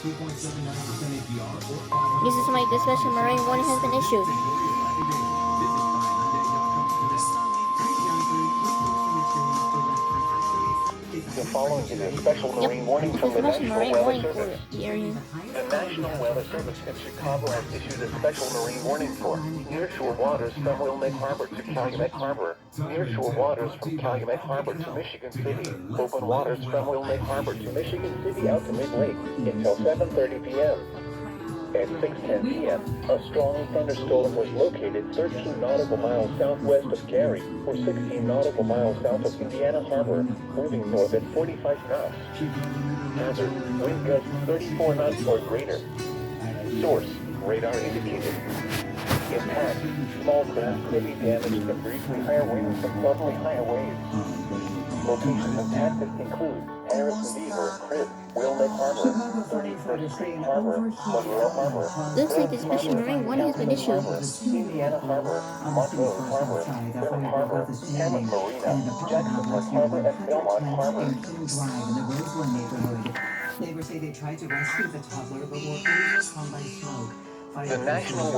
This is why the special marine warning has been issued. The following is a special marine warning from the National Weather Service. The area. The National Weather Service in Chicago has issued a special marine warning for nearshore waters from Wilmette Harbor to Calumet Harbor, nearshore waters from Calumet Harbor to Michigan City, open waters from Wilmette Harbor to Michigan City out to Mid-Lake until 7:30 p.m. At 6:10 p.m., a strong thunderstorm was located 13 nautical miles southwest of Gary, or 16 nautical miles south of Indiana Harbor, moving north at 45 knots. Hazard, wind gusts 34 knots or greater. Source, radar indicated. Impact, small craft may be damaged and briefly higher winds and suddenly higher waves. Locations and tactics include Harrison Beaver, Crib, Wilmette Harbor, 31st Street Harbor, Monroe Harbor. Looks like the special marine warning has been issued. Indiana Harbor, Monroe Harbor, Plymouth Harbor, Hammond Marina, Jacksonport Harbor, and Belmont Harbor. Neighbors say they tried to rescue the toddler, but were overcome by smoke. The National